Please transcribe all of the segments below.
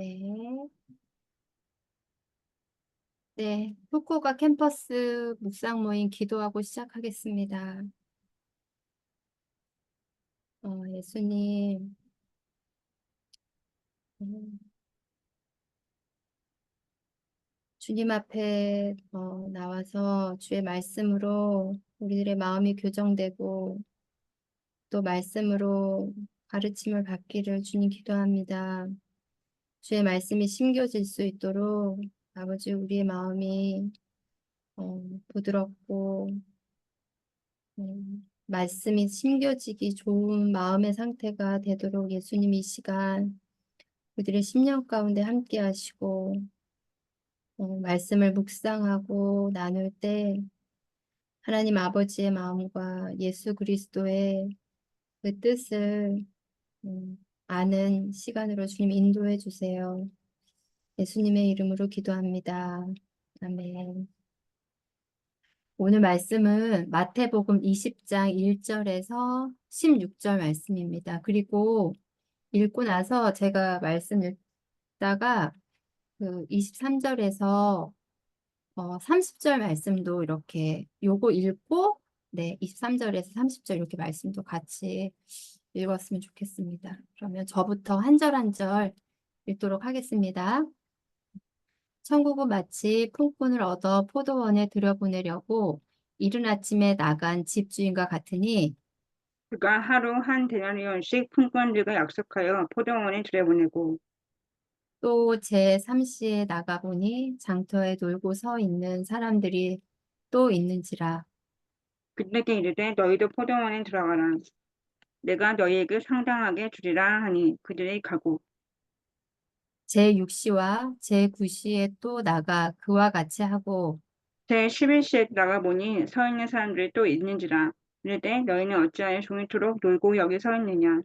네. 네. 후쿠오카 캠퍼스 묵상 모임 기도하고 시작하겠습니다. 예수님, 음, 주님 앞에 나와서 주의 말씀으로 우리들의 마음이 교정되고 또 말씀으로 가르침을 받기를 주님 기도합니다. 주의 말씀이 심겨질 수 있도록 아버지 우리의 마음이 부드럽고 말씀이 심겨지기 좋은 마음의 상태가 되도록 예수님 이 시간 우리들의 심령 가운데 함께 하시고 말씀을 묵상하고 나눌 때 하나님 아버지의 마음과 예수 그리스도의 그 뜻을 아는 시간으로 주님 인도해 주세요. 예수님의 이름으로 기도합니다. 아멘. 오늘 말씀은 마태복음 20장 1절에서 16절 말씀입니다. 그리고 읽고 나서 제가 말씀 읽다가 그 23절에서 30절 말씀도 이렇게 요거 읽고 네, 23절에서 30절 이렇게 말씀도 같이 읽었으면 좋겠습니다. 그러면 저부터 한 절 한 절 읽도록 하겠습니다. 천국은 마치 품꾼을 얻어 포도원에 들여보내려고 이른 아침에 나간 집주인과 같으니 그가 하루 한 데나리온씩 품꾼들과 약속하여 포도원에 들여보내고 또 제3시에 나가보니 장터에 놀고 서 있는 사람들이 또 있는지라. 그들에게 이르되 너희도 포도원에 들어가라. 내가 너희에게 상당하게 주리라 하니 그들이 가고 제6시와 제9시에 또 나가 그와 같이 하고 제11시에 나가보니 서 있는 사람들이 또 있는지라. 이르되 너희는 어찌하여 종일토록 놀고 여기 서 있느냐.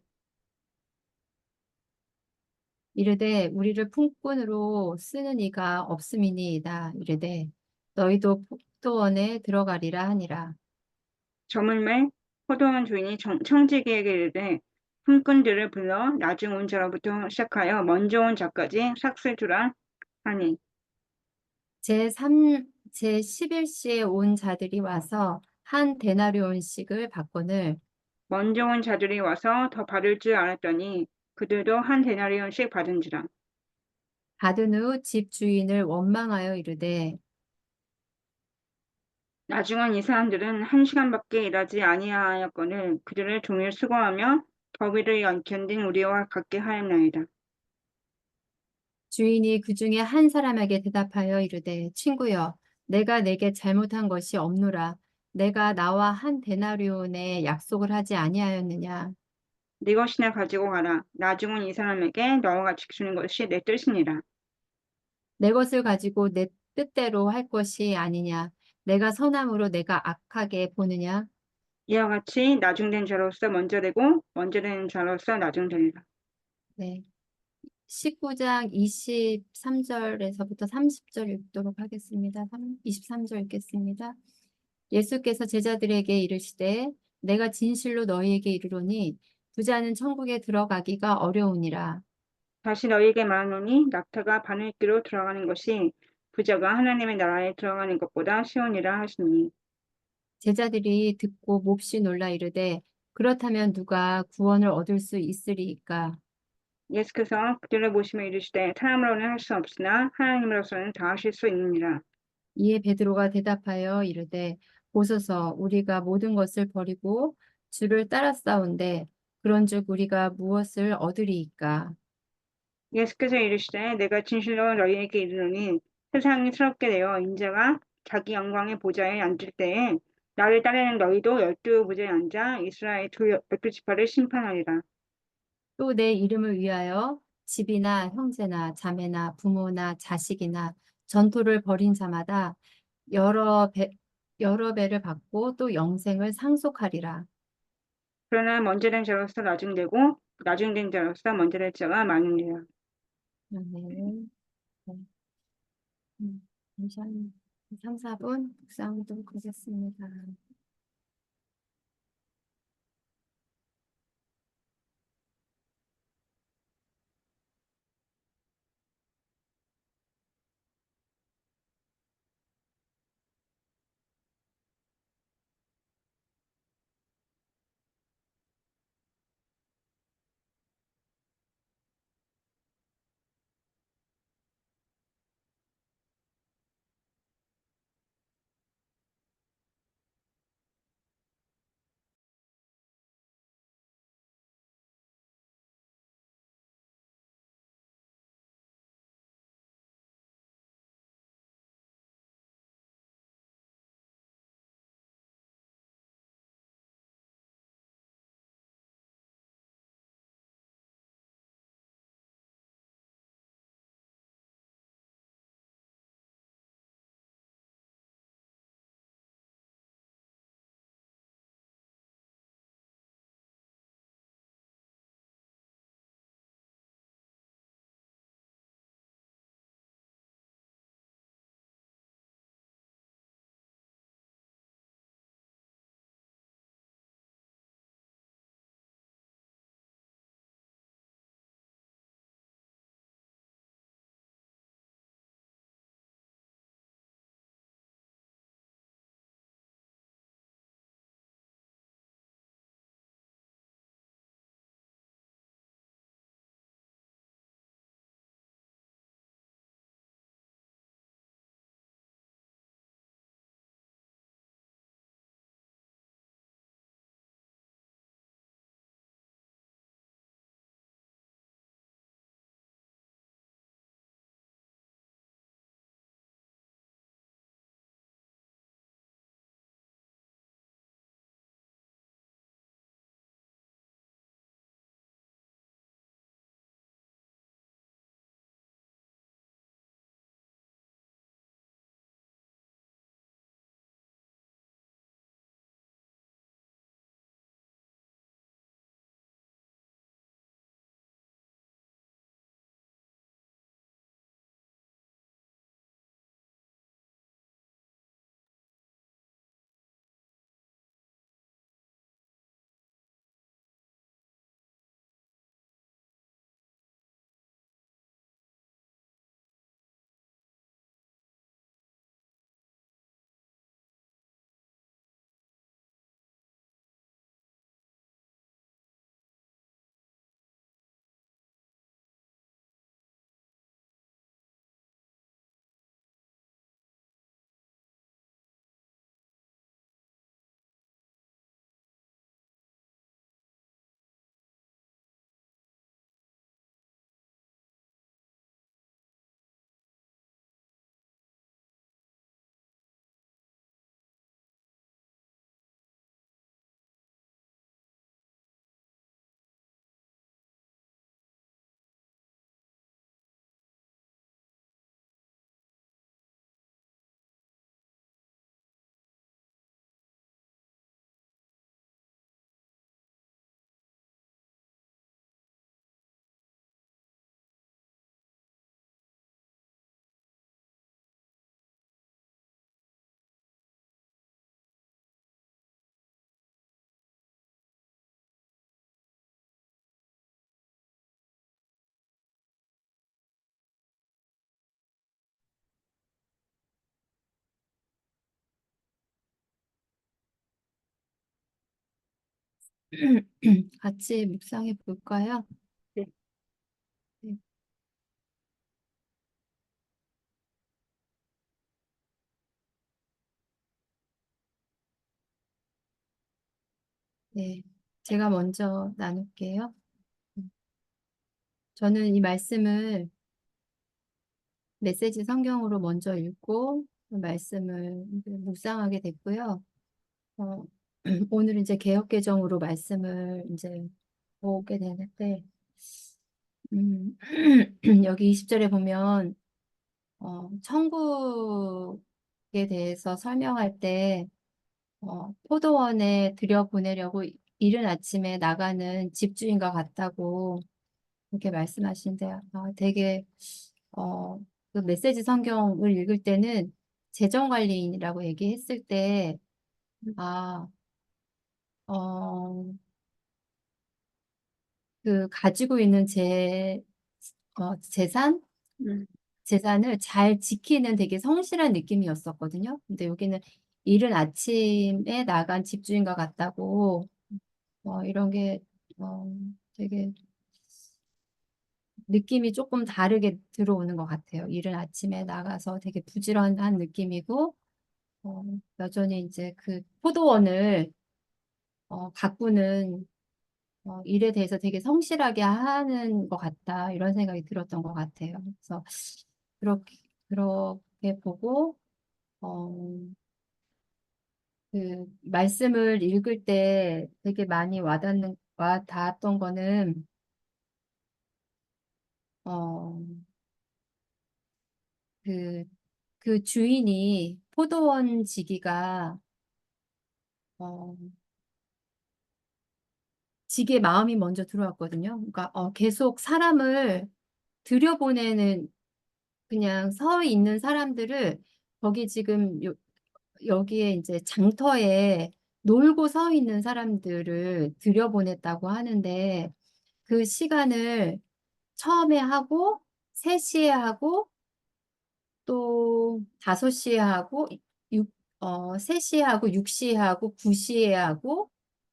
이르되 우리를 품꾼으로 쓰는 이가 없음이니이다. 이르되 너희도 포도원에 들어가리라 하니라. 저물매 포도원 주인이 청지기에게 이르되 품꾼들을 불러 나중 온 자로부터 시작하여 먼저 온 자까지 삭슬 주라 하니 제11시에 온 자들이 와서 한 데나리온씩을 받거늘 먼저 온 자들이 와서 더 받을 줄 알았더니 그들도 한 데나리온씩 받은지라. 받은 후 집 주인을 원망하여 이르되 나중은 이 사람들은 한 시간밖에 일하지 아니하였거늘 그들을 종일 수고하며 더위를 견딘 우리와 같게 하였나이다. 주인이 그 중에 한 사람에게 대답하여 이르되 친구여 내가 내게 잘못한 것이 없노라 내가 나와 한 데나리온의 약속을 하지 아니하였느냐 네 것이나 가지고 가라. 나중은 이 사람에게 너와 같이 주는 것이 내 뜻이니라. 내 것을 가지고 내 뜻대로 할 것이 아니냐 내가 선함으로 내가 악하게 보느냐 이와 같이 나중된 자로서 먼저 되고 먼저 된 자로서 나중되리라. 네. 19장 23절에서부터 30절 읽도록 하겠습니다. 23절 읽겠습니다. 예수께서 제자들에게 이르시되 내가 진실로 너희에게 이르노니 부자는 천국에 들어가기가 어려우니라. 다시 너희에게 말하노니 낙타가 바늘기로 들어가는 것이 부자가 하나님의 나라에 들어가는 것보다 쉬우니라 하시니 제자들이 듣고 몹시 놀라 이르되 그렇다면 누가 구원을 얻을 수 있으리이까? 예수께서 그들을 보시며 이르시되 사람으로는 할 수 없으나 하나님으로서는 다 하실 수 있느니라. 이에 베드로가 대답하여 이르되 보소서 우리가 모든 것을 버리고 주를 따랐사온데 그런즉 우리가 무엇을 얻으리이까? 예수께서 이르시되 내가 진실로 너희에게 이르노니 세상이 새롭게 되어 인자가 자기 영광의 보좌에 앉을 때에 나를 따르는 너희도 열두 보좌에 앉아 이스라엘 열두 지파를 심판하리라. 또 내 이름을 위하여 집이나 형제나 자매나 부모나 자식이나 전토를 벌인 자마다 여러 배, 여러 배를 받고 또 영생을 상속하리라. 그러나 먼저 된 자로서 나중되고 나중된 자로서 먼저 될 자가 많으니라. 네. 네. 잠시만 3, 4분 묵상하도록 하겠습니다. 같이 묵상해 볼까요? 네. 네. 네. 제가 먼저 나눌게요. 저는 이 말씀을 메시지 성경으로 먼저 읽고 그 말씀을 이제 묵상하게 됐고요. 어, 오늘 이제 개역개정으로 말씀을 이제 보게 되는데, 음, 여기 20절에 보면, 천국에 대해서 설명할 때, 포도원에 들여보내려고 이른 아침에 나가는 집주인과 같다고 이렇게 말씀하시는데, 되게, 어, 그 메시지 성경을 읽을 때는 재정관리인이라고 얘기했을 때, 아, 어, 그 가지고 있는 재산? 음, 재산을 잘 지키는 되게 성실한 느낌이었었거든요. 근데 여기는 이른 아침에 나간 집주인과 같다고, 이런 게, 어, 되게 느낌이 조금 다르게 들어오는 것 같아요. 이른 아침에 나가서 되게 부지런한 느낌이고, 어, 여전히 이제 그 포도원을, 가꾸는 일에 대해서 되게 성실하게 하는 것 같다. 이런 생각이 들었던 것 같아요. 그래서 그렇게 보고, 어, 그 말씀을 읽을 때 되게 많이 와닿았던 거는, 어, 그, 그 주인이 포도원 지기가, 어, 지기의 마음이 먼저 들어왔거든요. 그러니까, 계속 사람을 들여보내는 그냥 서 있는 사람들을 거기 지금 여기에 이제 장터에 놀고 서 있는 사람들을 들여보냈다고 하는데 그 시간을 처음에 하고 3시에 하고 또 5시에 하고 3시에 하고 6시에 하고 9시에 하고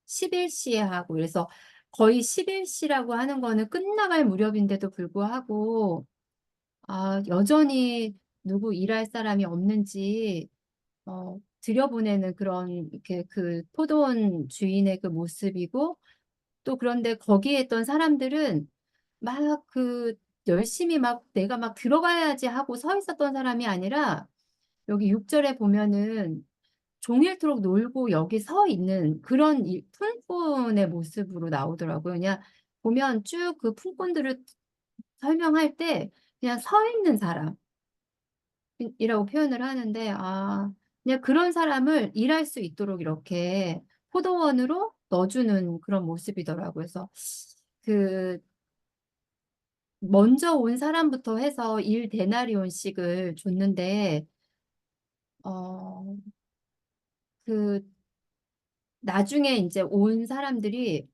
11시에 하고 그래서 거의 11시라고 하는 거는 끝나갈 무렵인데도 불구하고 여전히 누구 일할 사람이 없는지 들여보내는 그런 이렇게 그 포도원 주인의 그 모습이고 또 그런데 거기에 있던 사람들은 막 그 열심히 막 내가 막 들어가야지 하고 서 있었던 사람이 아니라 여기 6절에 보면은 종일토록 놀고 여기 서 있는 그런 품꾼의 모습으로 나오더라고요. 그냥 보면 쭉 그 품꾼들을 설명할 때 그냥 서 있는 사람. 이라고 표현을 하는데, 그냥 그런 사람을 일할 수 있도록 이렇게 포도원으로 넣어주는 그런 모습이더라고요. 그래서 그, 먼저 온 사람부터 해서 1데나리온씩을 줬는데, 어, 그 나중에 이제 온 사람들이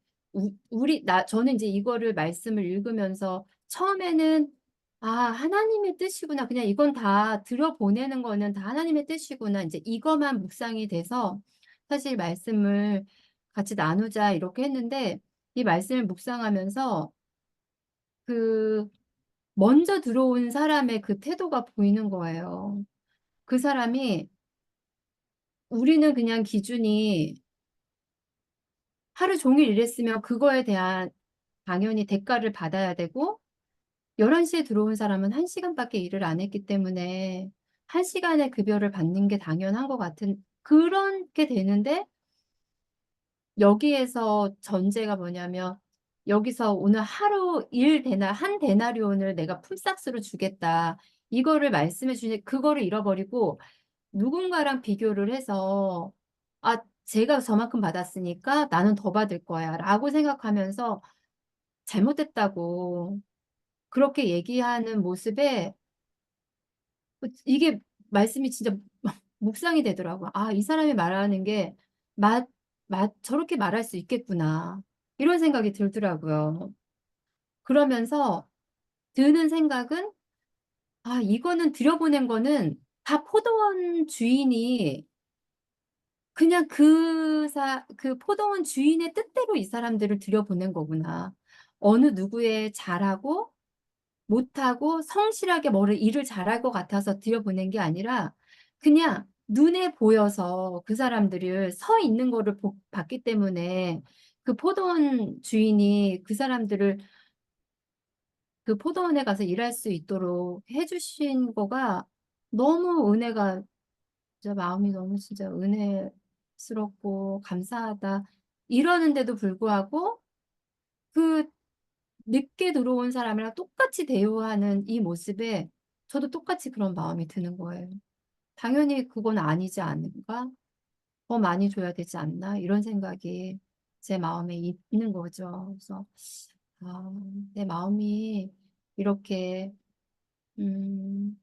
저는 이제 이거를 말씀을 읽으면서 처음에는 하나님의 뜻이구나. 그냥 이건 다 들어보내는 거는 다 하나님의 뜻이구나. 이제 이거만 묵상이 돼서 사실 말씀을 같이 나누자 이렇게 했는데 이 말씀을 묵상하면서 그 먼저 들어온 사람의 그 태도가 보이는 거예요. 그 사람이 우리는 그냥 기준이 하루 종일 일했으면 그거에 대한 당연히 대가를 받아야 되고 11시에 들어온 사람은 1시간밖에 일을 안 했기 때문에 1시간의 급여를 받는 게 당연한 것 같은 그렇게 되는데 여기에서 전제가 뭐냐면 여기서 오늘 하루 한 데나리온을 내가 풀싹스로 주겠다. 이거를 말씀해 주니 그거를 잃어버리고 누군가랑 비교를 해서 제가 저만큼 받았으니까 나는 더 받을 거야 라고 생각하면서 잘못됐다고 그렇게 얘기하는 모습에 이게 말씀이 진짜 묵상이 되더라고요. 이 사람이 말하는 게 저렇게 말할 수 있겠구나. 이런 생각이 들더라고요. 그러면서 드는 생각은 이거는 들여보낸 거는 다 포도원 주인이 그냥 그 포도원 주인의 뜻대로 이 사람들을 들여보낸 거구나. 어느 누구의 잘하고 못하고 성실하게 뭐를 일을 잘할 것 같아서 들여보낸 게 아니라 그냥 눈에 보여서 그 사람들을 서 있는 거를 봤기 때문에 그 포도원 주인이 그 사람들을 그 포도원에 가서 일할 수 있도록 해주신 거가 너무 은혜가 진짜 마음이 너무 진짜 은혜스럽고 감사하다. 이러는데도 불구하고 그 늦게 들어온 사람이랑 똑같이 대우하는 이 모습에 저도 똑같이 그런 마음이 드는 거예요. 당연히 그건 아니지 않은가? 더 많이 줘야 되지 않나? 이런 생각이 제 마음에 있는 거죠. 그래서 아, 내 마음이 이렇게 음,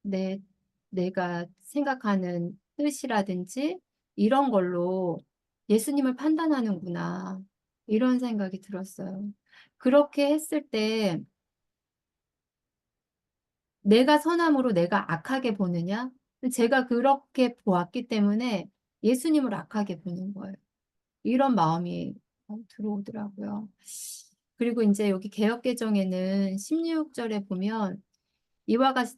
내, 내가 생각하는 뜻이라든지 이런 걸로 예수님을 판단하는구나. 이런 생각이 들었어요. 그렇게 했을 때 내가 선함으로 내가 악하게 보느냐? 제가 그렇게 보았기 때문에 예수님을 악하게 보는 거예요. 이런 마음이 들어오더라고요. 그리고 이제 여기 개역개정에는 16절에 보면 이와 같이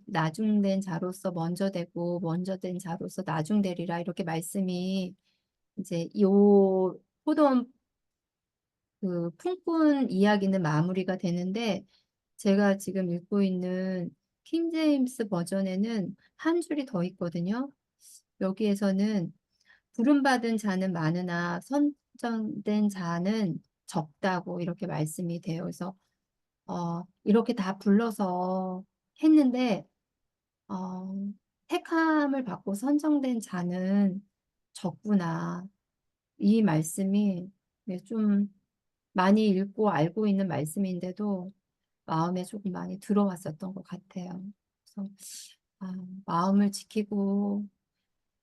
나중된 자로서 먼저 되고 먼저 된 자로서 나중되리라 이렇게 말씀이 이제 요 포도원 그 품꾼 이야기는 마무리가 되는데 제가 지금 읽고 있는 킹제임스 버전에는 한 줄이 더 있거든요. 여기에서는 부름받은 자는 많으나 선정된 자는 적다고 이렇게 말씀이 돼요. 그래서 이렇게 다 불러서 했는데 어, 택함을 받고 선정된 자는 적구나. 이 말씀이 네, 좀 많이 읽고 알고 있는 말씀인데도 마음에 조금 많이 들어왔었던 것 같아요. 그래서 아, 마음을 지키고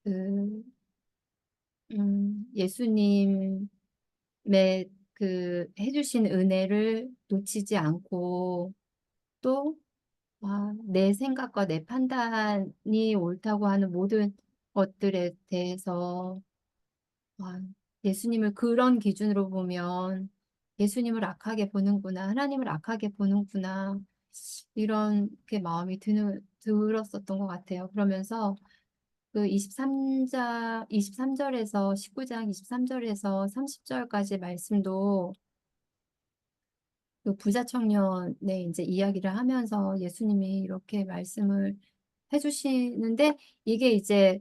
그 예수님의 그 해주신 은혜를 놓치지 않고 또 내 생각과 내 판단이 옳다고 하는 모든 것들에 대해서 아, 예수님을 그런 기준으로 보면 예수님을 악하게 보는구나, 하나님을 악하게 보는구나, 이런 게 마음이 들었었던 것 같아요. 그러면서 그 23절에서 19장 23절에서 30절까지 말씀도 그 부자 청년의 이제 이야기를 하면서 예수님이 이렇게 말씀을 해주시는데 이게 이제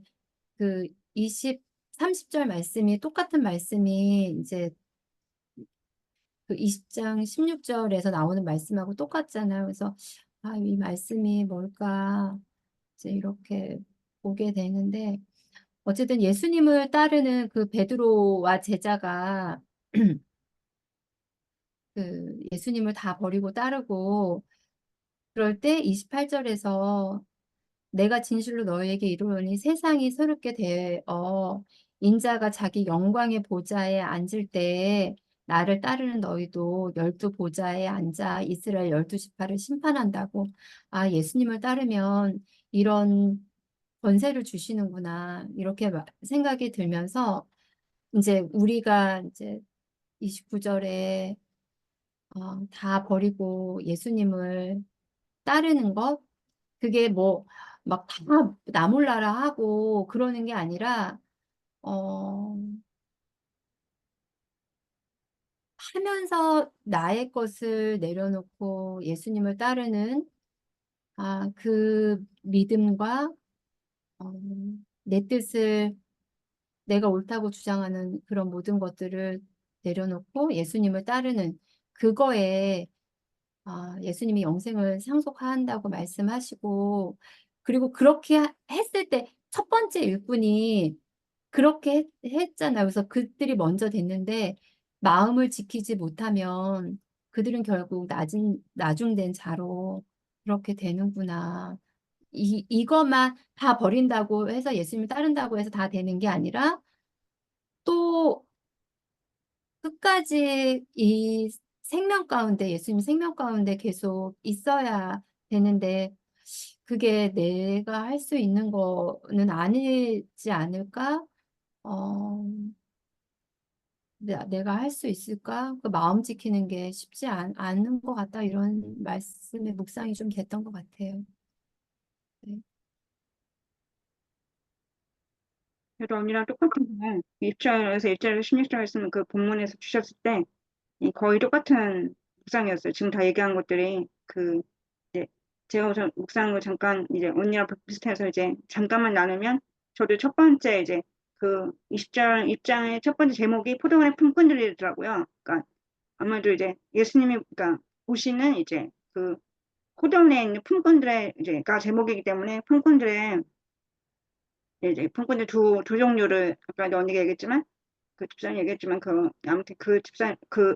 그 30절 말씀이 똑같은 말씀이 이제 그 20장 16절에서 나오는 말씀하고 똑같잖아요. 그래서 이 말씀이 뭘까 이제 이렇게 보게 되는데 어쨌든 예수님을 따르는 그 베드로와 제자가 그 예수님을 다 버리고 따르고 그럴 때 28절에서 내가 진실로 너희에게 이르노니 세상이 새롭게 되어 인자가 자기 영광의 보좌에 앉을 때에 나를 따르는 너희도 열두 보좌에 앉아 이스라엘 열두 지파를 심판한다고. 예수님을 따르면 이런 권세를 주시는구나. 이렇게 생각이 들면서 이제 우리가 이제 29절에 다 버리고 예수님을 따르는 것 그게 뭐 막 다 나 몰라라 하고 그러는 게 아니라 어 하면서 나의 것을 내려놓고 예수님을 따르는 그 믿음과 어, 내 뜻을 내가 옳다고 주장하는 그런 모든 것들을 내려놓고 예수님을 따르는 그거에 예수님이 영생을 상속한다고 말씀하시고, 그리고 그렇게 했을 때 첫 번째 일꾼이 그렇게 했잖아요. 그래서 그들이 먼저 됐는데, 마음을 지키지 못하면 그들은 결국 나중된 자로 그렇게 되는구나. 이것만 다 버린다고 해서 예수님을 따른다고 해서 다 되는 게 아니라, 또 끝까지 이 생명 가운데, 예수님 생명 가운데 계속 있어야 되는데, 그게 내가 할 수 있는 거는 아니지 않을까? 어, 내가 할 수 있을까? 그 마음 지키는 게 쉽지 않은 것 같다. 이런 말씀에 묵상이 좀 됐던 것 같아요. 네. 그래도 언니랑 똑같은 거, 입장에서 1절에서 16절 말씀 그 본문에서 주셨을 때, 거의 똑같은 묵상이었어요. 지금 다 얘기한 것들이, 이제, 제가 우선 묵상을 잠깐, 이제 언니랑 비슷해서 이제 잠깐만 나누면, 저도 첫 번째 이제, 20절 입장의 첫 번째 제목이 포도원의 품꾼들이더라고요. 그러니까, 아마도 이제 예수님이, 그러니까, 보시는 이제, 포도원에 있는 품꾼들의, 이제가 제목이기 때문에 품꾼들의 이제 품꾼들 두 종류를 아까 언니가 얘기했지만 그 집사님 얘기했지만 아무튼 그 집사 그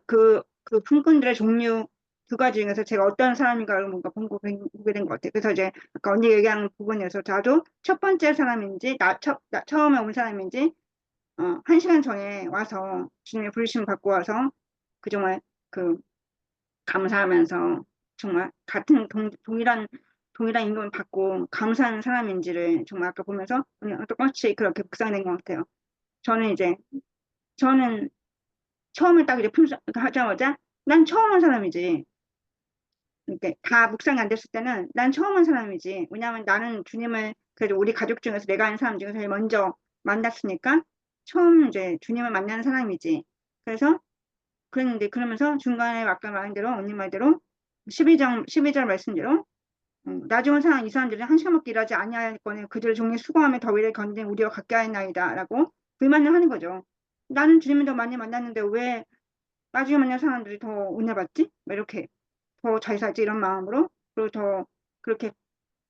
품꾼들의 종류 두 가지 중에서 제가 어떤 사람인가를 뭔가 보게 된 것 같아요. 그래서 이제 아까 언니 얘기한 부분에서 저도 첫 번째 사람인지 처음에 온 사람인지 1시간 전에 와서 주님의 부르심 받고 와서 그 정말 그 감사하면서 정말 같은 동일한 임금을 받고 감사하는 사람인지를 정말 아까 보면서 그냥 똑같이 그렇게 묵상된 것 같아요. 저는 이제 저는 처음에 딱 이제 하자마자 난 처음 한 사람이지. 이렇게 다 묵상이 안 됐을 때는 난 처음 한 사람이지. 왜냐하면 나는 주님을 그래도 우리 가족 중에서 내가 아는 사람 중에서 제일 먼저 만났으니까 처음 이제 주님을 만나는 사람이지. 그래서 그랬는데 그러면서 중간에 아까 말한 대로 언니 말대로 12절 말씀대로 나중에 온 사람 이 사람들은 한 시간밖에 일하지 아니하였거늘 그들을 종일 수고하며 더위를 견딘 우리와 같게 하였나이다 라고 불만을 하는 거죠. 나는 주님을 더 많이 만났는데 왜 나중에 만난 사람들이 더 은혜 받지? 뭐 이렇게 더 잘 살지 이런 마음으로 그리고 더 그렇게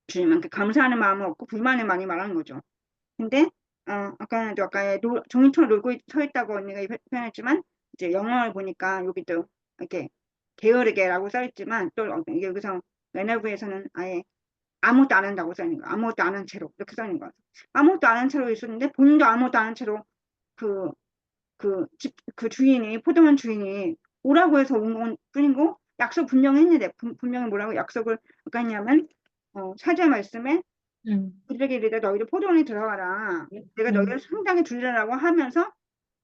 주님한테 감사하는 마음은 없고 불만을 많이 말하는 거죠. 근데 아까 종이처럼 놀고 서 있다고 언니가 표현했지만 이제 영어를 보니까 여기도 이렇게 게으르게라고 써있지만 또 여기서 NIV에서는 아예 아무것도 안 한다고 써 있는 거야. 아무것도 안 한 채로 이렇게 써 있는 거야. 아무것도 안 한 채로 있었는데 본인도 아무것도 안 한 채로 그 그 주인이 포도원 주인이 오라고 해서 온 건 뿐이고 약속 분명히 했는데 분명히 뭐라고 약속을 아까 했냐면 4절 말씀에 음, 그들에게 이르되 너희들 포도원에 들어가라. 내가 너희를 음, 상당히 주리라고 하면서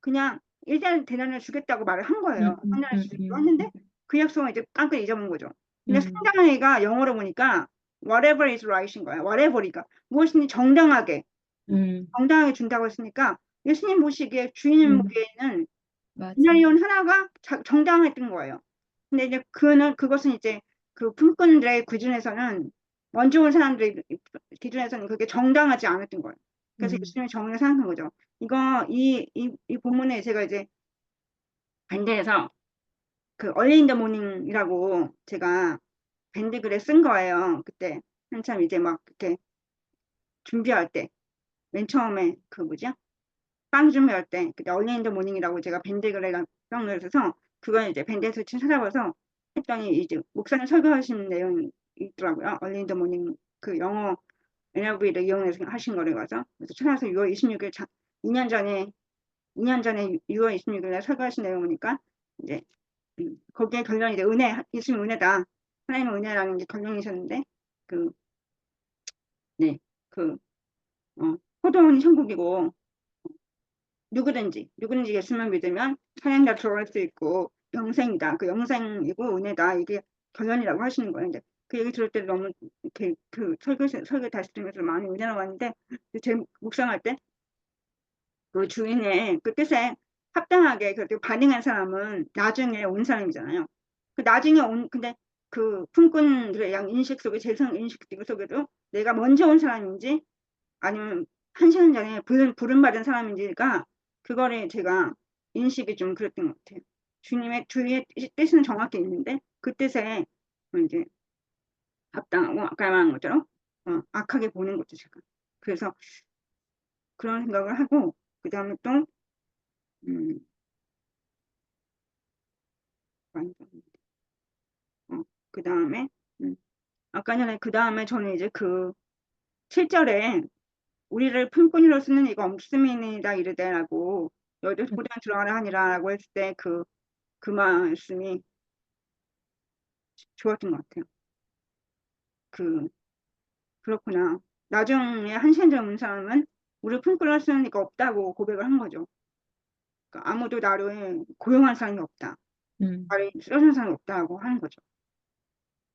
그냥 일단 대련을 주겠다고 말을 한 거예요. 상당히 주겠다고 했는데 그 약속은 이제 깡그리 잊어먹은 거죠. 근데 음, 상당히가 영어로 보니까 whatever is right인 거야. whatever이가 무엇이든지 음, 정당하게 준다고 했으니까 예수님 보시기에 주님 음, 보기에는 맞아. 시나리오 하나가 정당했던 거예요. 근데 이제 그것은 이제 그 품꾼들의 기준에서는 먼저 온 사람들의 기준에서는 그게 정당하지 않았던 거예요. 그래서 음, 예수님이 정의를 생각한 거죠. 이 본문에 제가 이제 반대해서 그 얼리 인더 모닝이라고 제가 밴드 글에 쓴 거예요. 그때 한참 이제 막 이렇게 준비할 때 맨 처음에 그 뭐지? 빵 준비할 때 그때 얼리 인더 모닝이라고 제가 밴드 글에 쓴 걸 써서 그걸 이제 밴드에서 찾아봐서 했더니 이제 목사님 설교하신 내용이 있더라고요. 얼리 인더 모닝 그 영어 NLV를 이용해서 하신 거를 가서 그래서 찾아서 6월 26일 2년 전에 2년 전에 6월 26일에 설교하신 내용이니까 이제 거기에 결론이 이제 예수님 은혜다. 하나님의 은혜라는 게 결론이셨는데 그 네, 그 포도원이 천국이고 누구든지 예수만 믿으면 사냥다 들어갈 수 있고 영생이다. 그 영생이고 은혜다. 이게 결론이라고 하시는 거예요. 이제 그 얘기 들을 때 너무 이렇게 그 설교 다시 들으면서 많이 은혜가 왔는데 제 묵상할 때 그 주인의 그 뜻에 합당하게 그렇게 반응한 사람은 나중에 온 사람이잖아요. 그 나중에 근데 그 품꾼들의 양 인식 속에 재성 인식 속에도 내가 먼저 온 사람인지 아니면 1시간 전에 부름받은 사람인지가 그거를 제가 인식이 좀 그랬던 것 같아요. 주의 뜻은 정확히 있는데 그 뜻에 이제 합당하고 아까 말한 것처럼 악하게 보는 거죠 제가. 그래서 그런 생각을 하고 그 다음에 또 음, 그 다음에 아까 전에 그 다음에 저는 이제 그 7절에 우리를 품꾼이로 쓰는 이가 없음이니이다 이르되라고 너희들 고대한 들어가라 하니라라고 했을 때 그 말씀이 좋았던 것 같아요. 그 그렇구나. 나중에 한시한절 온 사람은 우리 품꾼을 쓸 리가 없다고 고백을 한 거죠. 그러니까 아무도 나를 고용한 사람이 없다. 음, 나를 써준 사람이 없다고 하는 거죠.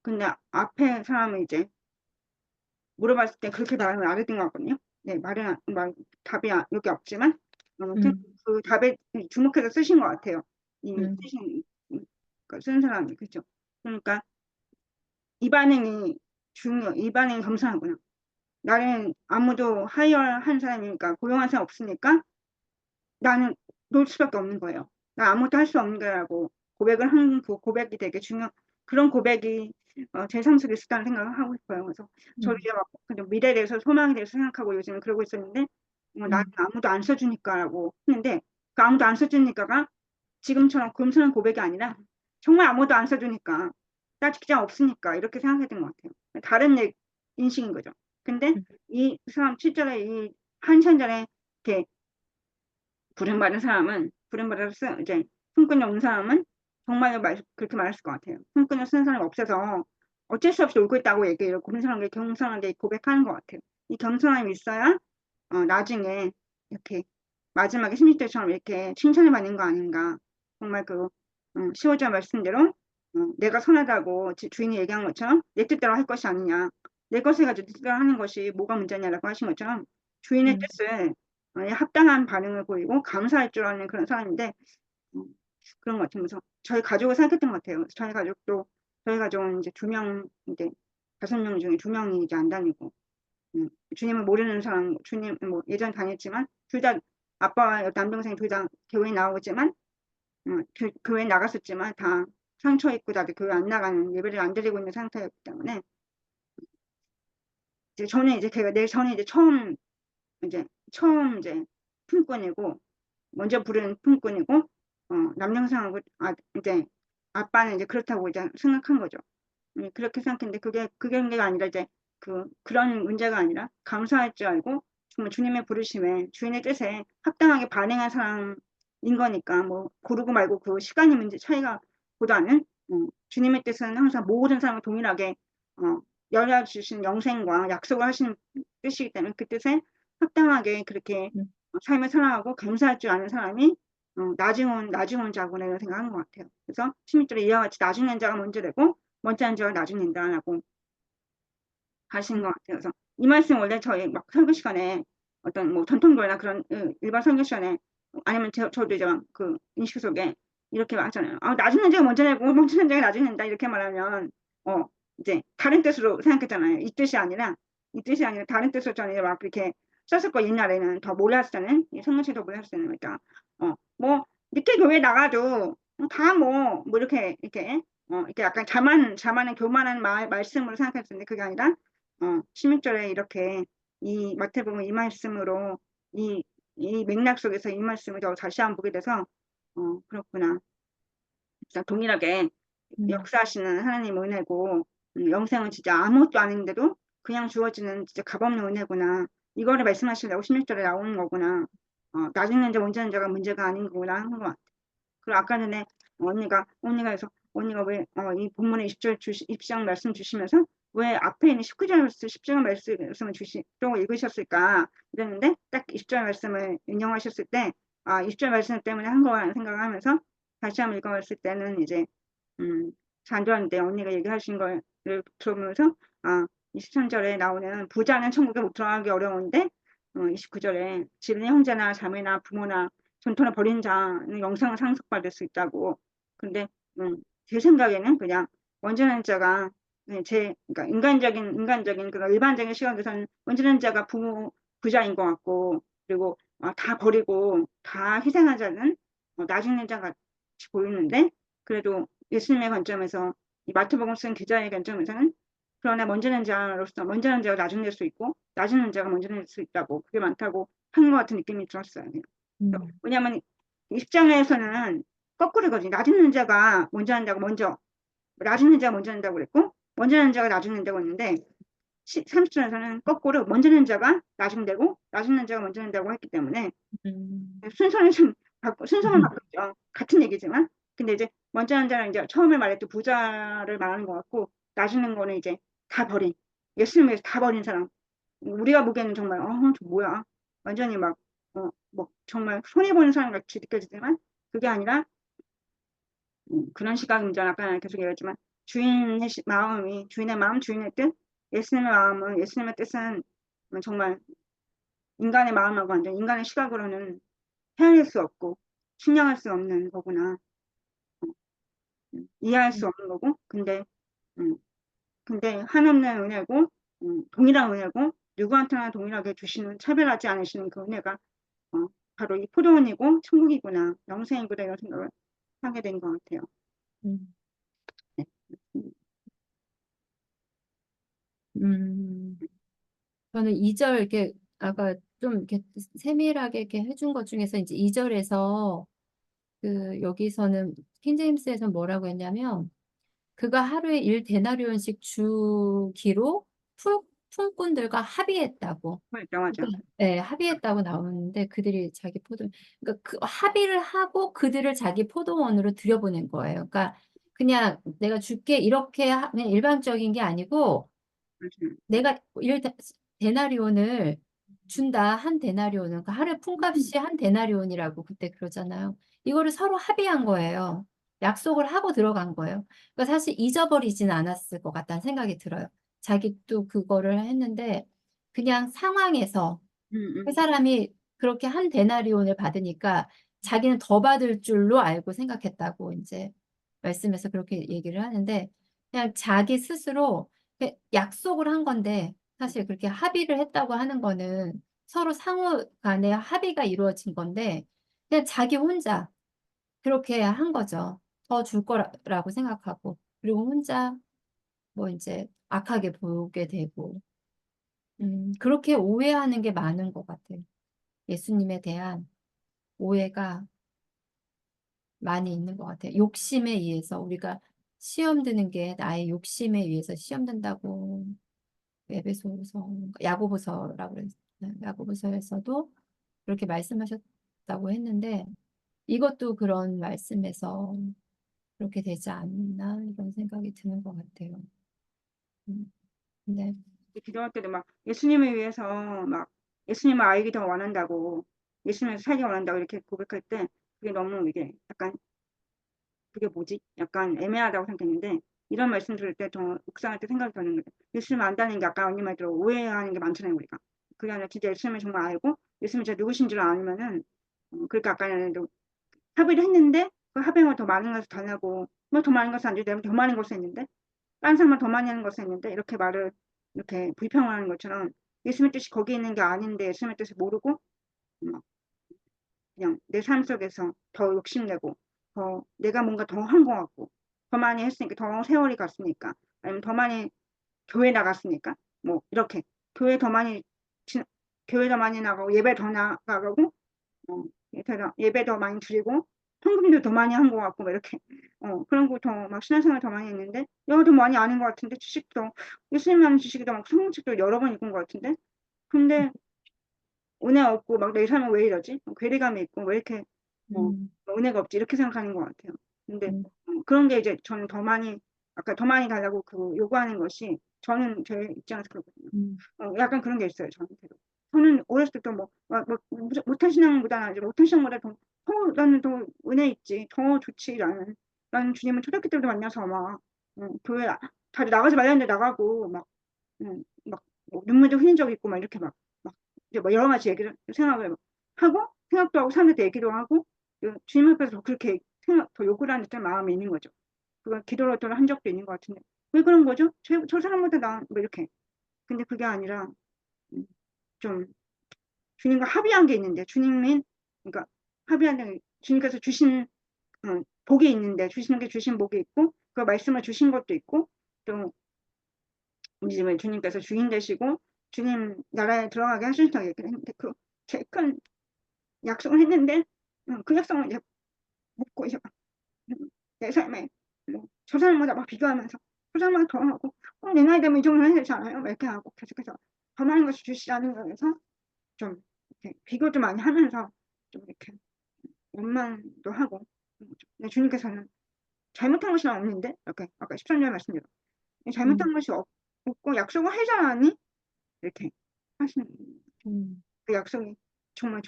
근데 앞에 사람은 이제 물어봤을 때 그렇게 말을 안 했던 것 같거든요. 네, 답이 여기 없지만, 아무튼 음, 그 답에 주목해서 쓰신 것 같아요. 음, 그러니까 쓴 사람이. 그죠. 그러니까 이 반응이 겸손하구나. 나는 아무도 하이어한 사람이니까, 고용한 사람 없으니까 나는 놓을 수밖에 없는 거예요. 나 아무것도 할 수 없는 거라고 고백을 한 그 고백이 되게 그런 고백이 제 삶 속에 있었다는 생각을 하고 싶어요. 그래서 저도 음, 이제 막 그냥 미래에 대해서 소망에 대해서 생각하고 요즘은 그러고 있었는데 나는 음, 아무도 안 써주니까라고 했는데 그 아무도 안 써주니까가 지금처럼 금수는 고백이 아니라 정말 아무도 안 써주니까 나 직장 없으니까 이렇게 생각했던 것 같아요. 다른 인식인 거죠. 근데 음, 이 사람 실제로 이 한참 전에 이렇게 부름받아서 이제 품꾼이 온 사람은 정말로 그렇게 말했을 것 같아요. 품꾼을 쓰는 사람이 없어서 어쩔 수 없이 울고 있다고 얘기해요. 겸손하게 고백하는 것 같아요. 이 겸손함이 있어야 나중에 이렇게 마지막에 16절처럼 이렇게 칭찬을 받는 거 아닌가. 정말 15절 말씀대로 내가 선하다고 주인이 얘기한 것처럼 내 뜻대로 할 것이 아니냐. 내 것을 가지고 내 뜻대로 하는 것이 뭐가 문제냐라고 하신 것처럼 주인의 음, 뜻을 합당한 반응을 보이고 감사할 줄 아는 그런 사람인데 음, 그런 것 같아요. 그래서 저희 가족을 생각했던 것 같아요. 저희 가족은 이제 2명 이제 5명 중에 2명이 이제 안 다니고 주님을 모르는 사람 주님 뭐 예전 다녔지만 둘 다 아빠와 남동생 둘 다 교회 나오지만 교회 나갔었지만 다 상처 있고 다들 교회 안 나가는 예배를 안 드리고 있는 상태였기 때문에 이제 저는 이제 처음 이제 품꾼이고 먼저 부른 품꾼이고 남영상하고 이제 아빠는 이제 그렇다고 이제 생각한 거죠. 그렇게 생각했는데 그게 문제가 아니라 이제 그런 문제가 아니라 감사할 줄 알고 정말 주님의 부르심에 주인의 뜻에 합당하게 반응한 사람인 거니까 뭐 고르고 말고 그 시간이 문제 차이가 보다는 주님의 뜻은 항상 모든 사람을 동일하게 어, 열어주신 영생과 약속을 하시는 뜻이기 때문에 그 뜻에 합당하게 그렇게 음, 삶을 살아가고 감사할 줄 아는 사람이 나중 온 자구나 이런 생각하는 것 같아요. 그래서 16절에 이와 같이 나중 낸 자가 먼저 되고 먼저 한 자가 나중 낸다라고 하시는 음, 것 같아요. 그래서 이 말씀 원래 저희 막 설교 시간에 어떤 뭐 전통교회나 그런 일반 설교 시간에 아니면 저도 이제 그 인식 속에 이렇게 하잖아요. 나중 낸 자가 먼저 내고 먼저 낸 자가 나중 낸다 이렇게 말하면 어 이제 다른 뜻으로 생각했잖아요. 이 뜻이 아니라 다른 뜻으로 저는 이제 막 이렇게 썼을 거 옛날에는 더 몰랐을 때는 이 성경책 더 몰랐을 때는 그러니까 뭐 밑에 교회 나가도 다 뭐 이렇게 약간 자만한 교만한 말씀으로 생각했었는데 그게 아니라 16절에 이렇게 이 마태복음 이 말씀으로 이, 이 맥락 속에서 이 말씀을 더 다시 한번 보게 돼서 그렇구나. 진짜 동일하게 음, 역사하시는 하나님 은혜고 영생은 진짜 아무것도 아닌데도 그냥 주어지는 진짜 값없는 은혜구나. 이거를 말씀하시려고 16절에 나오는 거구나. 나중 낸 자, 먼저 낸 자가 문제가 아닌 거구나 하는 것 같아. 그리고 아까 전에 언니가 해서 언니가 왜 이 본문의 20장 말씀 주시면서 왜 앞에 있는 19절 말씀, 10절 말씀을 또 읽으셨을까 이랬는데 딱 20절 말씀을 인용하셨을 때 20절 말씀 때문에 한 거라는 생각을 하면서 다시 한번 읽어봤을 때는 이제 음, 잔조한데 언니가 얘기하신 거를 들으면서 23절에 나오는 부자는 천국에 못 들어가기 어려운데 29절에 집은 형제나 자매나 부모나 전토나 버린 자는 영생을 상속받을 수 있다고. 근데 제 생각에는 그냥 원전한 자가 그러니까 인간적인 그런 일반적인 시각에서는 원전한 자가 부자인 것 같고 그리고 다 버리고 다 희생한 자는 나중에 자 같이 보이는데 그래도 예수님의 관점에서 이 마태복음 쓴 기자의 관점에서는 그러나 먼저 는 자가 나중 낼 수 있고 나중 낸 자가 먼저 낼 수 있다고 그게 많다고 하는 것 같은 느낌이 들었어요. 음, 왜냐하면 20장에서는 거꾸로거든요. 나중 낸 자가 먼저 한다고 나중 낸 자가 먼저 한다고 그랬고 먼저 낸 자가 나중 낸다고 했는데 30절에서는 거꾸로 먼저 낸 자가 나중 내고 나중 낸 자가 먼저 낸다고 했기 때문에 음, 순서는 좀 순서만 바꿨죠. 같은 얘기지만. 근데 이제 먼저 한 자는 이제 처음에 말했던 부자를 말하는 것 같고, 나중에 거는 이제 다 버린. 예수님을 위해서 다 버린 사람. 우리가 보기에는 정말 저 뭐야 완전히 막 뭐 정말 손해 보는 사람 같이 느껴지지만 그게 아니라 그런 시각입니다. 아까 계속 얘기했지만 마음이 주인의 마음 주인의 뜻 예수님의 마음은 예수님의 뜻은 정말 인간의 마음하고 완전 인간의 시각으로는 헤아릴 수 없고 측량할 수 없는 거구나. 이해할 수 없는 거고 음, 근데 한없는 은혜고 동일한 은혜고 누구한테나 동일하게 주시는 차별하지 않으시는 그 은혜가 어, 바로 이 포도원이고 천국이구나 영생이구나 이런 생각을 하게 된 것 같아요. 음, 네. 음, 음, 저는 2절 이렇게 아까 좀 이렇게 세밀하게 이렇게 해준 것 중에서 이제 2절에서 그 여기서는 킹제임스에서 뭐라고 했냐면 그가 하루에 1데나리온씩 주기로 품꾼들과 합의했다고. 맞아, 맞아. 그러니까, 네, 합의했다고 나오는데 그들이 자기 그러니까 그 합의를 하고 그들을 자기 포도원으로 들여보낸 거예요. 그러니까 그냥 내가 줄게 이렇게 그냥 일반적인 게 아니고 맞아. 내가 1데나리온을 준다. 한 데나리온은 그러니까 하루에 품값이 한 데나리온이라고 그때 그러잖아요. 이거를 서로 합의한 거예요. 약속을 하고 들어간 거예요. 그러니까 사실 잊어버리진 않았을 것 같다는 생각이 들어요. 자기도 그거를 했는데 그냥 상황에서 음, 그 음, 사람이 그렇게 한 데나리온을 받으니까 자기는 더 받을 줄로 알고 생각했다고 이제 말씀에서 그렇게 얘기를 하는데 그냥 자기 스스로 약속을 한 건데 사실 그렇게 합의를 했다고 하는 거는 서로 상호 간에 합의가 이루어진 건데 그냥 자기 혼자 그렇게 한 거죠. 더 줄 거라고 생각하고 그리고 혼자 뭐 이제 악하게 보게 되고 그렇게 오해하는 게 많은 것 같아요. 예수님에 대한 오해가 많이 있는 것 같아요. 욕심에 의해서 우리가 시험 드는 게 나의 욕심에 의해서 시험 든다고 에베소서 야고보서라고 그랬어요. 야고보서에서도 그렇게 말씀하셨다고 했는데 이것도 그런 말씀에서 그렇게 되지 않나 이런 생각이 드는 것 같아요. 네. 기도할 때도 막 예수님을 위해서 막 예수님을 알기 더 원한다고 예수님을 살기 원한다고 이렇게 고백할 때 그게 너무 이게 약간 그게 뭐지? 약간 애매하다고 생각했는데 이런 말씀 들을 때 더 묵상할 때 생각이 드는 거예요. 예수님 안다는 게 아까 언니 말대로 오해하는 게 많잖아요 우리가. 그게 아니라 진짜 예수님을 정말 알고 예수님이 진짜 누구신 줄 알면은 그러니까 아까는 합의를 했는데 그 합의만 더 많은 것을 달라고 뭐 더 많은 것을 안 주고 더 많은 것을 했는데 다른 사람은 더 많이 하는 것을 했는데 이렇게 말을 이렇게 불평하는 것처럼 예수님의 뜻이 거기 있는 게 아닌데 예수님의 뜻을 모르고 막 그냥 내 삶 속에서 더 욕심내고 더 내가 뭔가 더 한 것 같고 더 많이 했으니까 더 세월이 갔으니까 아니면 더 많이 교회 나갔으니까 뭐 이렇게 교회 더 많이 지- 교회 더 많이 나가고 예배 더 나가고 예배 더 많이 드리고 헌금도 더 많이 한 것 같고 막 이렇게 그런 거 더 막 신앙생활 더 많이 했는데 내가 더 많이 아는 것 같은데 지식도 예수님 하는 지식도 막 성경책도 여러 번 읽은 것 같은데 근데 은혜 없고 막 내 삶은 왜 이러지? 괴리감이 있고 왜 이렇게 뭐 음, 은혜가 없지 이렇게 생각하는 것 같아요. 근데 음, 그런 게 이제 저는 더 많이 아까 더 많이 달라고 그 요구하는 것이 저는 제 입장에서 그렇거든요. 음, 약간 그런 게 있어요 저한테도. 저는 어렸을 때부터 못한 신앙보다는 이제 못한 신앙보다 나는 더 은혜 있지 더 좋지 나는 주님을 초등학교 때부터 만나서 막 교회 다들 나가지 말랬는데 나가고 뭐 눈물도 흘린 적 있고 막 이렇게 막 이제 뭐 여러 가지 얘기를 생각을 하고 생각도 하고 사람들한테 얘기도 하고 주님 앞에서 더 그렇게 더 요구를 하는 듯한 마음이 있는 거죠. 그걸 기도로 한 적도 있는 것 같은데 왜 그런 거죠? 저 사람보다 뭐 이렇게 근데 그게 아니라 음, 좀 주님과 합의한 게 있는데 주님인 그러니까 합의한 게 주님께서 주신 복이 있는데 주시는 게 주신 복이 있고 그 말씀을 주신 것도 있고 또 우리 집에 주님께서 주인 되시고 주님 나라에 들어가게 하신다고 얘기를 했는데 그 제일 큰 약속을 했는데 그 약속을 이제 묻고 이제 내 삶에 저 사람보다 막 비교하면서 저 사람보다 더 하고 내 나이 되면 이 정도 해야 되지 않아요? 막 이렇게 하고 계속해서 더 많은 것을 주시라는 거에서 좀 이렇게 비교도 많이 하면서 좀 이렇게 원망도 하고 근데 주님께서는 잘못한 것이 없는데 이렇게 아까 13절 말씀대로 음, 잘못한 것이 묻고 약속을 하지 않았니? 이렇게 하시는 음, 그 약속이 정말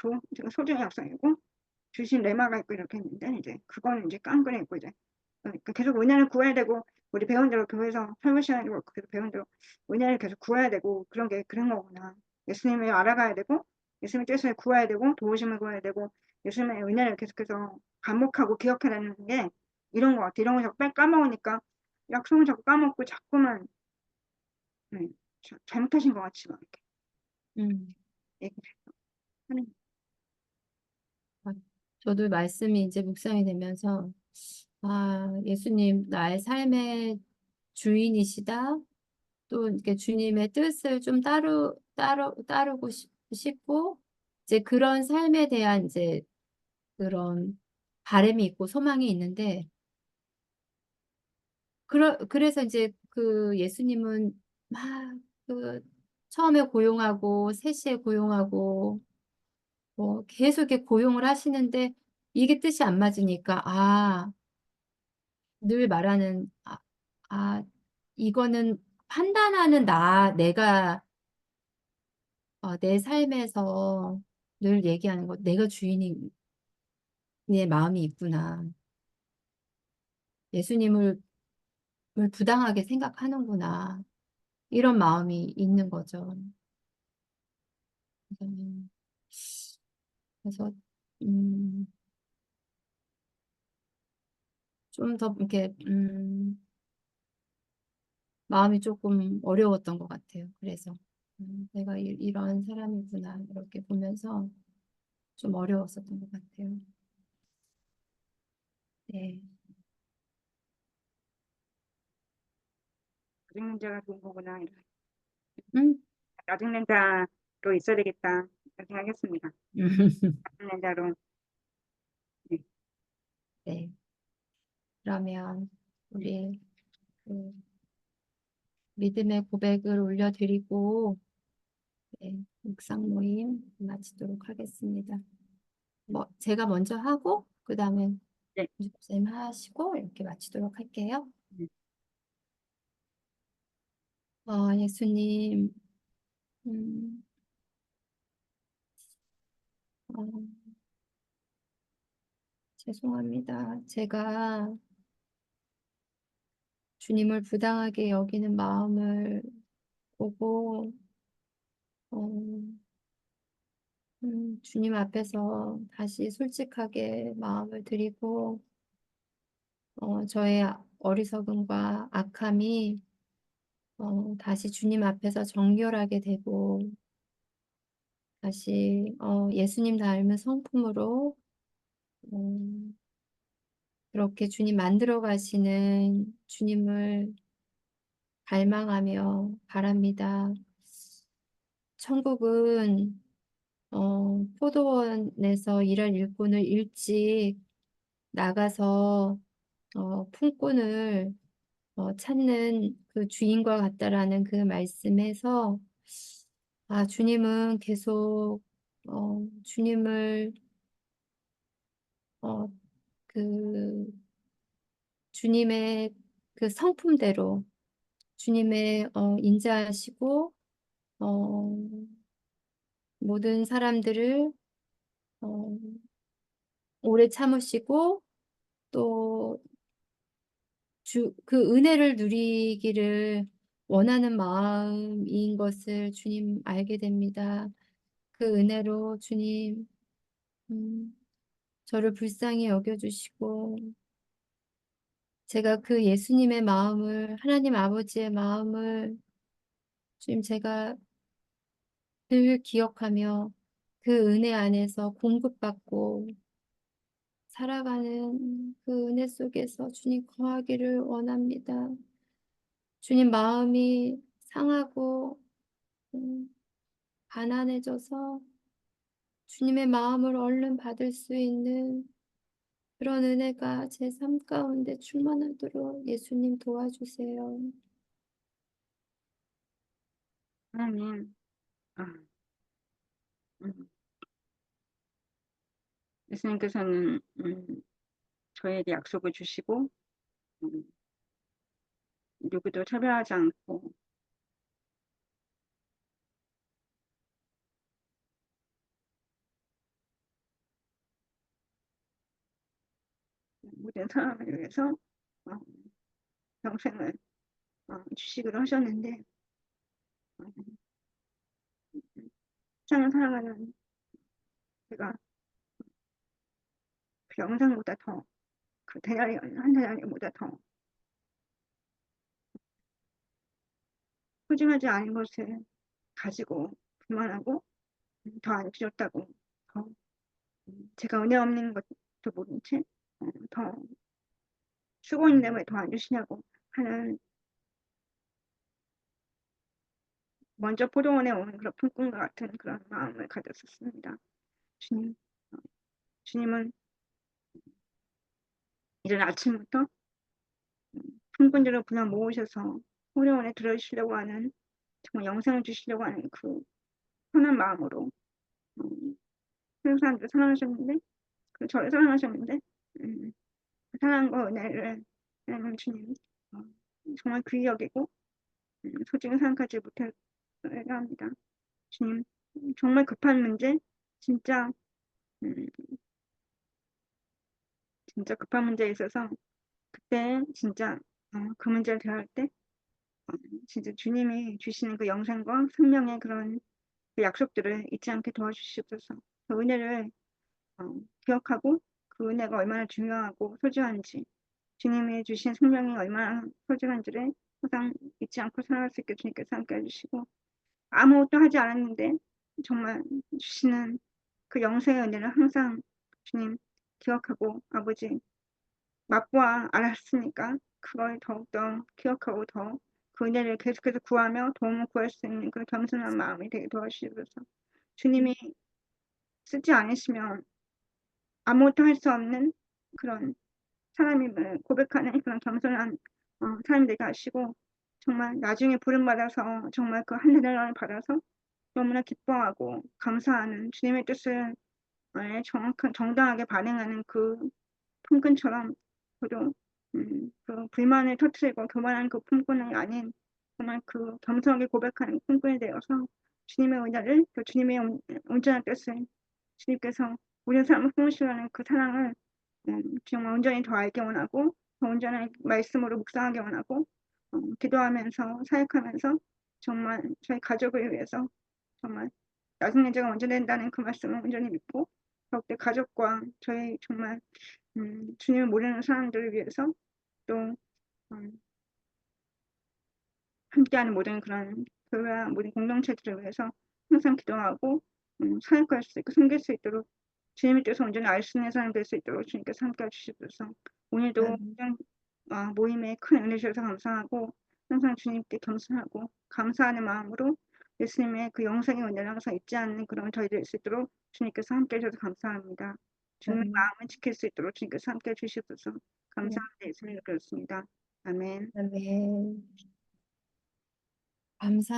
소중한 약속이고 주신 레마가 있고 이렇게 했는데 이제 그거는 이제 깡그리 있고 이제 그러니까 계속 은혜를 구해야 되고 우리 배우들로 교회에서 설교 시간에 계속 배운 대로 은혜를 계속 구해야 되고 그런 게 그런 거구나. 예수님을 알아가야 되고 예수님의 뜻을 구해야 되고 도우심을 구해야 되고 예수님의 은혜를 계속해서 반복하고 기억해내는 게 이런 거 같아. 이런 거 자꾸 까먹으니까 약속을 자꾸 까먹고 자꾸만 잘못하신 것 같이 막 이렇게 음. 얘기를 하는 아, 저도 말씀이 이제 묵상이 되면서, 아, 예수님, 나의 삶의 주인이시다. 또 이렇게 주님의 뜻을 좀 따르고 싶고, 이제 그런 삶에 대한 이제 그런 바람이 있고 소망이 있는데, 그래서 이제 그 예수님은 막 그 처음에 고용하고, 셋시에 고용하고, 뭐 계속 이렇게 고용을 하시는데, 이게 뜻이 안 맞으니까, 늘 말하는, 이거는 판단하는 내가, 내 삶에서 늘 얘기하는 거, 내가 주인이, 내 마음이 있구나. 예수님을 부당하게 생각하는구나. 이런 마음이 있는 거죠. 음, 그래서, 음, 좀 더 이렇게, 마음이 조금 어려웠던 것 같아요. 그래서, 내가 이런 사람이구나. 이렇게 보면서 좀 어려웠었던 것 같아요. 네. 짜증낸 자가 좋은 거구나. 음. 짜증낸 자로 있어야 되겠다. 이렇게 생각했습니다. 짜증낸 자로. 네. 네. 그러면 우리 그 믿음의 고백을 올려드리고 네, 묵상 모임 마치도록 하겠습니다. 뭐 제가 먼저 하고 그다음에 네. 쌤 하시고 이렇게 마치도록 할게요. 네. 예수님, 음, 어, 죄송합니다. 제가 주님을 부당하게 여기는 마음을 보고 어, 주님 앞에서 다시 솔직하게 마음을 드리고 저의 어리석음과 악함이 다시 주님 앞에서 정결하게 되고 다시 예수님 닮은 성품으로 음, 그렇게 주님 만들어 가시는 주님을 갈망하며 바랍니다. 천국은 포도원에서 일할 일꾼을 일찍 나가서 품꾼을 찾는 그 주인과 같다라는 그 말씀에서 주님은 계속 주님을 어, 그 주님의 그 성품대로 주님의 인자하시고 어, 모든 사람들을 어, 오래 참으시고 또 그 은혜를 누리기를 원하는 마음인 것을 주님 알게 됩니다. 그 은혜로 주님, 음, 저를 불쌍히 여겨주시고, 제가 그 예수님의 마음을, 하나님 아버지의 마음을 주님 제가 늘 기억하며 그 은혜 안에서 공급받고 살아가는 그 은혜 속에서 주님 거하기를 원합니다. 주님 마음이 상하고, 음, 가난해져서 주님의 마음을 얼른 받을 수 있는 그런 은혜가 제 삶 가운데 충만하도록 예수님 도와주세요. 하나님, 아, 음, 예수님께서는 저에게 약속을 주시고 누구도 차별하지 않고 모든 사람을 위해서 어, 평생을 주시기로 하셨는데 어, 세상을 살아가는 제가 그 영상보다 더 그 대자리 한 대자리보다 더 소중하지 않은 것을 가지고 불만하고 더 안 주셨다고 더 제가 은혜 없는 것도 모른 채더 쓰고 있는데 왜 더 안 주시냐고 하는 먼저 포도원에 오는 그런 품꾼과 같은 그런 마음을 가졌었습니다. 주님, 어, 주님은 이른 아침부터 품꾼들을 불러 모으셔서 포도원에 들어주시려고 하는 정말 영생을 주시려고 하는 그 편한 마음으로 세상 사람들을 사랑하셨는데 그 저를 사랑하셨는데 그 사랑과 은혜를 하나님 주님 어, 정말 귀히 여기고 소중히 생각하지 못해야 합니다. 주님 정말 급한 문제 진짜 음, 진짜 급한 문제에 있어서 그때 진짜 그 문제를 대할 때 어, 진짜 주님이 주시는 그 영생과 생명의 그런 그 약속들을 잊지 않게 도와주시옵소서. 그 은혜를 기억하고 그 은혜가 얼마나 중요하고 소중한지 주님이 주신 생명이 얼마나 소중한지를 항상 잊지 않고 살아갈 수 있게 주님께서 함께 해주시고 아무것도 하지 않았는데 정말 주시는 그 영생의 은혜를 항상 주님 기억하고 아버지 맛보아 알았으니까 그걸 더욱더 기억하고 더 그 은혜를 계속해서 구하며 도움을 구할 수 있는 그 겸손한 마음이 되게 도와주셔서 주님이 쓰지 않으시면 아무것도 할 수 없는 그런 사람임을 고백하는 그런 겸손한 사람이 되게 하시고 정말 나중에 부름받아서 정말 그 하늘을 받아서 너무나 기뻐하고 감사하는 주님의 뜻을 정확한 정당하게 반응하는 그 품꾼처럼 저도 그 불만을 터뜨리고 교만한 그 품꾼이 아닌 정말 그 겸손하게 고백하는 품꾼이 되어서 주님의 은혜를 또 주님의 온전한 뜻을 주님께서 모든 사람을 품으시려는 그 사랑을 정말 온전히 더 알게 원하고 더 온전한 말씀으로 묵상하게 원하고 기도하면서 사역하면서 정말 저희 가족을 위해서 정말 나중에 제가 언제 된다는 그 말씀을 온전히 믿고 더욱더 가족과 저희 정말 주님을 모르는 사람들을 위해서 또 함께하는 모든 그런 교회와 모든 공동체들을 위해서 항상 기도하고 사역할 수 있고 섬길 수 있도록 주님의 뜻을 온전히 알 수 있는 사람 될 수 있도록 주님께서 함께 해주시옵소서. 오늘도 이런 모임에 큰 은혜 주셔서 감사하고 항상 주님께 겸손하고 감사하는 마음으로 예수님의 그 영생의 은혜를 항상 잊지 않는 그런 저희 될 수 있도록 주님께서 함께 해주셔서 감사합니다. 주님의 아멘. 마음을 지킬 수 있도록 주님께서 함께 해주시옵소서. 감사합니다. 예수님을 그렇습니다. 아멘. 아멘. 감사합니다.